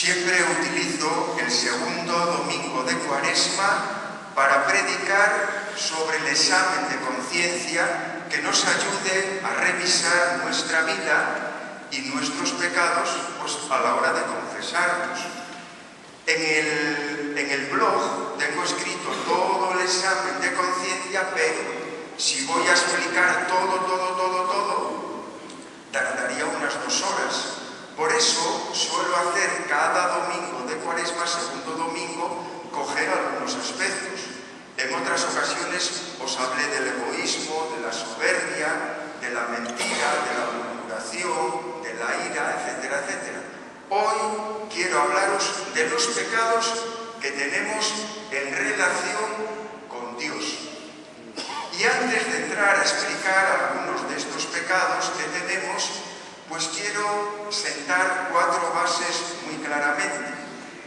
Siempre utilizo el segundo domingo de Cuaresma para predicar sobre el examen de conciencia que nos ayude a revisar nuestra vida y nuestros pecados a la hora de confesarnos. En el blog tengo escrito todo el examen de conciencia, pero si voy a explicar todo, tardaría unas 2 horas. Por eso suelo hacer cada domingo de Cuaresma, segundo domingo, coger algunos aspectos. En otras ocasiones os hablé del egoísmo, de la soberbia, de la mentira, de la murmuración, de la ira, etcétera, etcétera. Hoy quiero hablaros de los pecados que tenemos en relación con Dios. Y antes de entrar a explicar algunos de estos pecados que tenemos, pues quiero sentar 4 bases muy claramente.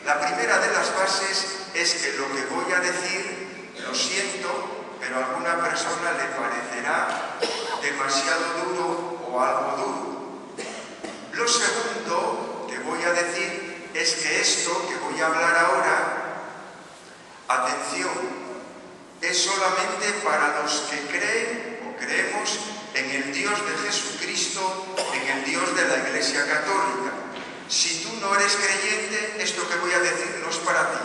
La primera de las bases es que lo que voy a decir, lo siento, pero a alguna persona le parecerá demasiado duro o algo duro. Lo segundo que voy a decir es que esto que voy a hablar ahora, atención, es solamente para los que creen o creemos en el Dios de Jesucristo, en el Dios de la Iglesia Católica. Si tú no eres creyente, esto que voy a decir no es para ti.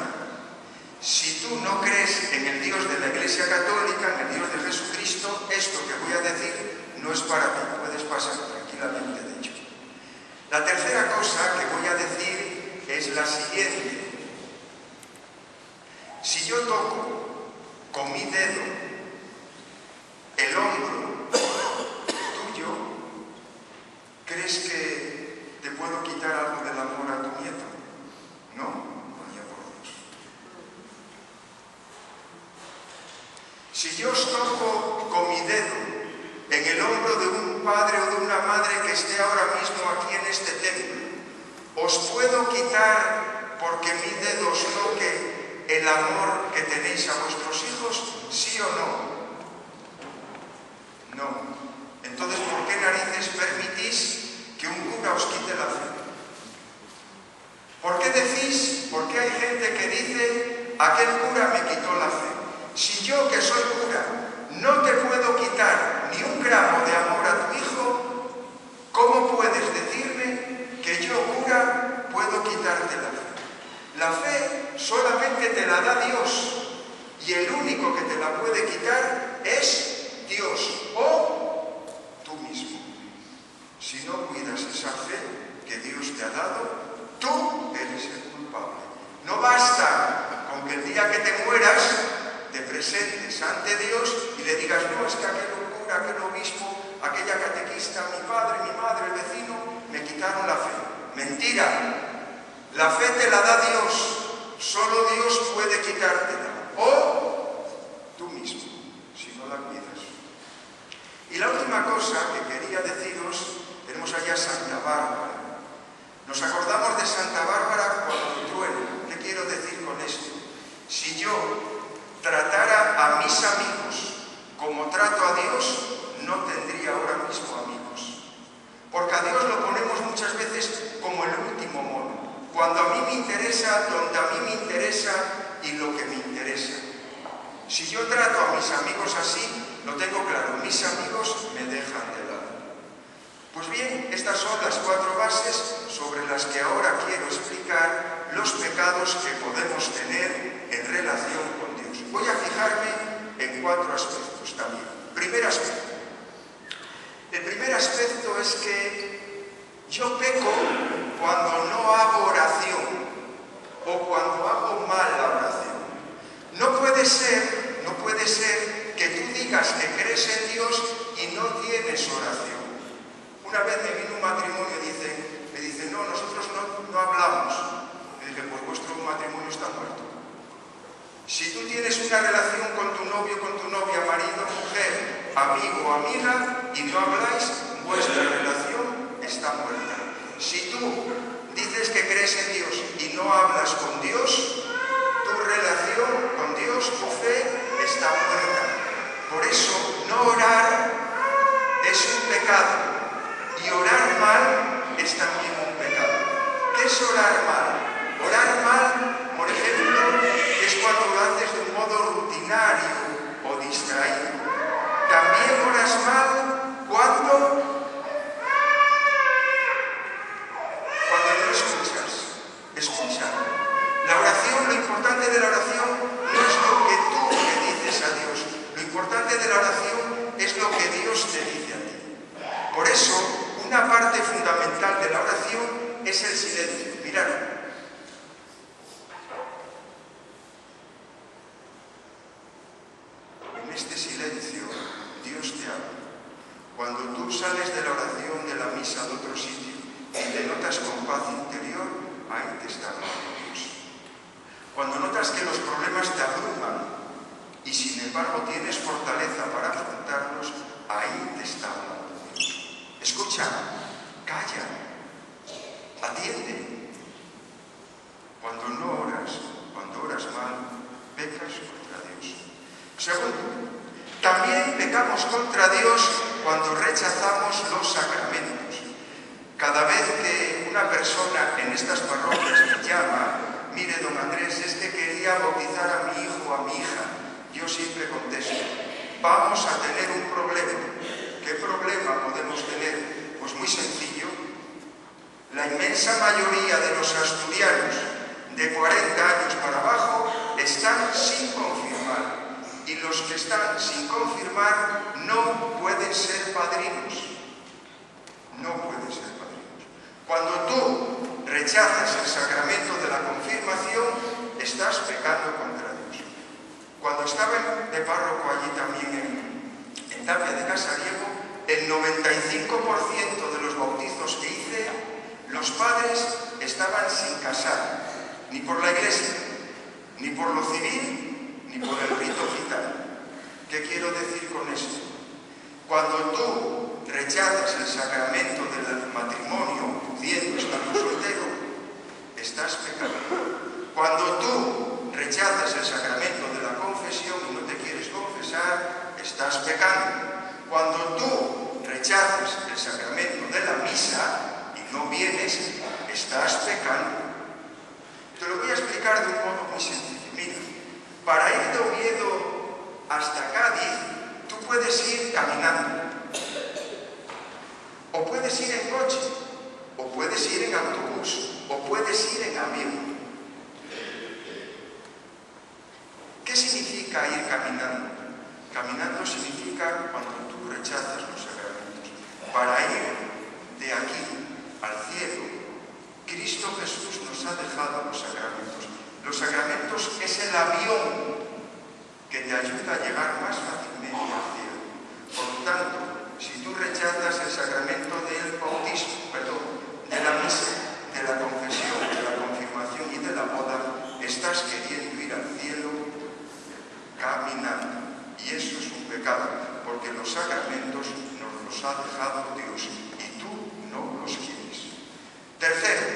Si tú no crees en el Dios de la Iglesia Católica, en el Dios de Jesucristo, esto que voy a decir no es para ti. Puedes pasar tranquilamente, de hecho. La tercera cosa que voy a decir es la siguiente. Si yo toco con mi dedo el hombro tuyo, ¿crees que te puedo quitar algo del amor a tu nieto? No, vaya por Dios. Si yo os toco con mi dedo en el hombro de un padre o de una madre que esté ahora mismo aquí en este templo, ¿os puedo quitar porque mi dedo os toque el amor que tenéis a vuestros hijos? ¿Sí o no? No. Entonces, ¿por qué narices permitís que un cura os quite la fe? ¿Por qué decís, por qué hay gente que dice, aquel cura me quitó la fe? Si yo, que soy cura, no te puedo quitar ni un gramo de amor a tu hijo, ¿cómo puedes decirme que yo, cura, puedo quitarte la fe? La fe solamente te la da Dios, y el único que te la puede quitar es Dios o tú mismo. Si no cuidas esa fe que Dios te ha dado, tú eres el culpable. No basta con que el día que te mueras te presentes ante Dios y le digas, no, es que aquel cura, aquel obispo, aquella catequista, mi padre, mi madre, el vecino, me quitaron la fe. Mentira. La fe te la da Dios. Solo Dios puede quitártela. O tú mismo, si no la cuidas. Y la última cosa que quería deciros, tenemos allá Santa Bárbara. Nos acordamos de Santa Bárbara cuando truena. ¿Qué quiero decir con esto? Si yo tratara a mis amigos como trato a Dios, no tendría ahora mismo amigos. Porque a Dios lo ponemos muchas veces como el último mono. Cuando a mí me interesa, donde a mí me interesa y lo que me interesa. Si yo trato a mis amigos así, lo tengo claro, mis amigos me dejan de lado. Pues bien, estas son las 4 bases sobre las que ahora quiero explicar los pecados que podemos tener en relación con Dios. Voy a fijarme en 4 aspectos también. Primer aspecto. El primer aspecto es que yo peco cuando no hago oración o cuando hago mal la oración. No puede ser que tú digas que crees en Dios y no tienes oración. Una vez me vino un matrimonio y me dicen, no, nosotros no hablamos. Le dije, pues vuestro matrimonio está muerto. Si tú tienes una relación con tu novio, con tu novia, marido, mujer, amigo o amiga, y no habláis, vuestra relación está muerta. Si tú dices que crees en Dios y no hablas con Dios, tu relación con Dios, tu fe, está muerta. Por eso, no orar es un pecado. Y orar mal es también un pecado. ¿Qué es orar mal? cuando lo haces de un modo rutinario o distraído. También oras mal cuando no escuchas. Escucha. La oración, lo importante de la oración no es lo que tú le dices a Dios. Lo importante de la oración es lo que Dios te dice a ti. Por eso, una parte fundamental de la oración es el silencio. Mirad. En este silencio, Dios te habla. Cuando tú sales de la oración, de la misa, de otro sitio, y te notas con paz interior, ahí te está hablando Dios. Cuando notas que los problemas te abruman y sin embargo tienes fortaleza para afrontarlos, ahí te está hablando Dios. Escucha, calla, atiende. Cuando no oras, cuando oras mal, pecas contra Dios. Segundo, también pecamos contra Dios cuando rechazamos los sacramentos. Cada vez que una persona en estas parroquias me llama, mire, don Andrés, es que quería bautizar a mi hijo o a mi hija, yo siempre contesto, vamos a tener un problema. ¿Qué problema podemos tener? Pues muy sencillo. La inmensa mayoría de los asturianos de 40 años para abajo están sin confirmar. Y los que están sin confirmar no pueden ser padrinos. No pueden ser padrinos. Cuando tú rechazas el sacramento de la confirmación, estás pecando contra Dios. Cuando estaba de párroco allí también en Tapia de Casariego, el 95% de los bautizos que hice, los padres estaban sin casar, ni por la iglesia, ni por lo civil, ni por el rito gitano. ¿Qué quiero decir con esto? Cuando tú rechazas el sacramento del matrimonio, pudiendo estar soltero, estás pecando. Cuando tú rechazas el sacramento de la confesión y no te quieres confesar, estás pecando. Cuando tú rechazas el sacramento de la misa y no vienes, estás pecando. Te lo voy a explicar de un modo muy sencillo. Mira, para ir de Oviedo hasta Cádiz, tú puedes ir caminando, o puedes ir en coche, o puedes ir en autobús, o puedes ir en avión. ¿Qué significa ir caminando? Caminando significa cuando tú rechazas los sacramentos. Para ir de aquí al cielo, Cristo Jesús nos ha dejado los sacramentos. Los sacramentos es el avión que te ayuda a llegar más fácilmente al cielo. Por lo tanto, si tú rechazas el sacramento del bautismo, de la misa, de la confesión, de la confirmación y de la boda, estás queriendo ir al cielo caminando. Y eso es un pecado, porque los sacramentos nos los ha dejado Dios y tú no los quieres. Tercero,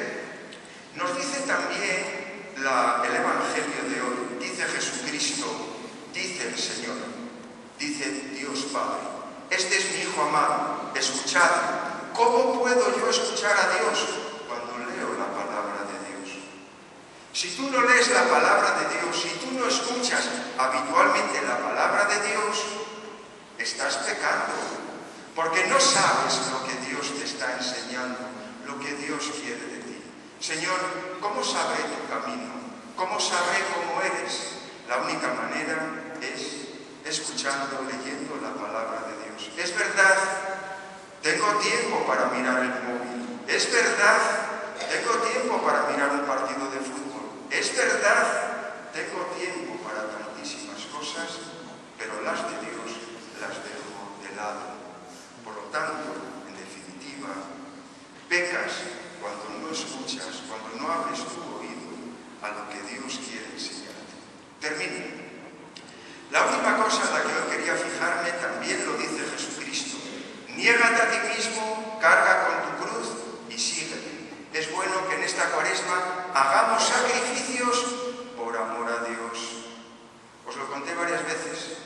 nos dice también el Evangelio de hoy, dice Jesucristo, dice el Señor, dice Dios Padre, este es mi Hijo amado, escuchad. ¿Cómo puedo yo escuchar a Dios? Cuando leo la palabra de Dios. Si tú no lees la palabra de Dios, si tú no escuchas habitualmente la palabra de Dios, estás pecando, porque no sabes lo que Dios te está enseñando, lo que Dios quiere de ti. Señor, ¿cómo sabré tu camino? ¿Cómo sabré cómo eres? La única manera es escuchando, leyendo la palabra de Dios. Es verdad, tengo tiempo para mirar el móvil. Es verdad, tengo tiempo para mirar un partido de fútbol. Es verdad, tengo tiempo para tantísimas cosas, pero las de Dios las dejo de lado. Por lo tanto, en definitiva, pecas cuando no escuchas, cuando no abres tu oído a lo que Dios quiere enseñarte. Termino. La última cosa en la que hoy quería fijarme también lo dice Jesucristo. Niégate a ti mismo, carga con tu cruz y sígueme. Es bueno que en esta Cuaresma hagamos sacrificios por amor a Dios. Os lo conté varias veces.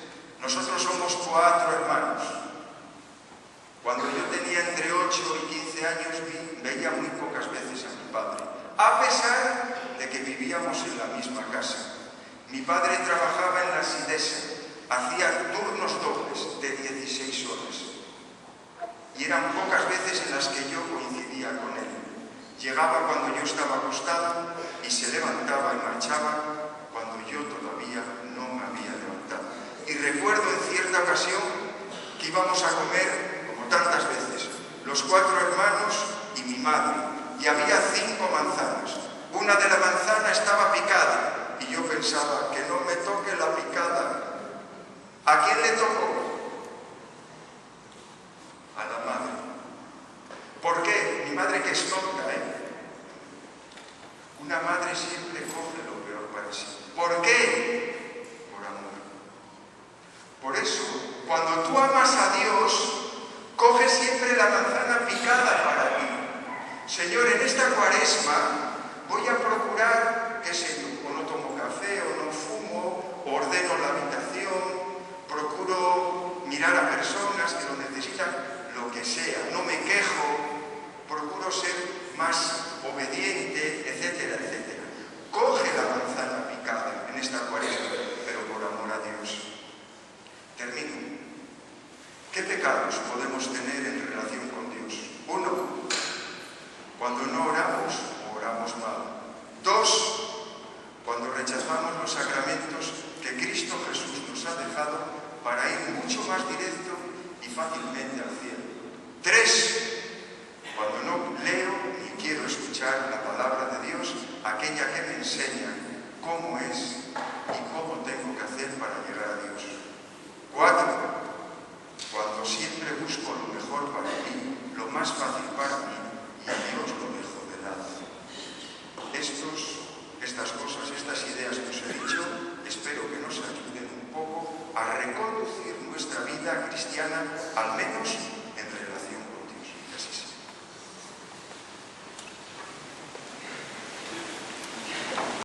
Nosotros somos 4 hermanos. Cuando yo tenía entre 8 y 15 años veía muy pocas veces a mi padre, a pesar de que vivíamos en la misma casa. Mi padre trabajaba en la Sidesa, hacía turnos dobles de 16 horas. Y eran pocas veces en las que yo coincidía con él. Llegaba cuando yo estaba acostado y se levantaba y marchaba cuando yo todavía no me había levantado. Y recuerdo en cierta ocasión que íbamos a comer, como tantas veces, los 4 hermanos y mi madre, y había 5 manzanas. Una de la manzana estaba picada y yo pensaba que no me toque la picada. ¿A quién le tocó? A la madre. ¿Por qué? Mi madre, que es tonta, ¿eh? Una madre siempre coge lo peor para sí. ¿Por qué? Por amor. Por eso, cuando tú amas a Dios, coge siempre la manzana picada para ti. Señor, en esta Cuaresma voy a procurar, qué sé yo, o no tomo café, o no fumo, o ordeno la habitación, procuro mirar a personas que lo necesitan, lo que sea, no me quejo, procuro ser más obediente, etcétera, etcétera. Coge la manzana picada en esta Cuaresma, pero por amor a Dios. Termino. ¿Qué pecados podemos tener en relación con Dios? 1, cuando no oramos o oramos mal. 2, cuando rechazamos los sacramentos que Cristo Jesús nos ha dejado para ir mucho más directo y fácilmente al cielo. 3, cuando no leo ni quiero escuchar la palabra de Dios, aquella que me enseña cómo es y cómo tengo que hacer para llegar a Dios. 4, cuando siempre busco lo mejor para mí, lo más fácil para mí, y a Dios lo dejo de lado. Estas cosas, estas ideas que os he dicho, espero que nos ayuden un poco a reconducir nuestra vida cristiana, al menos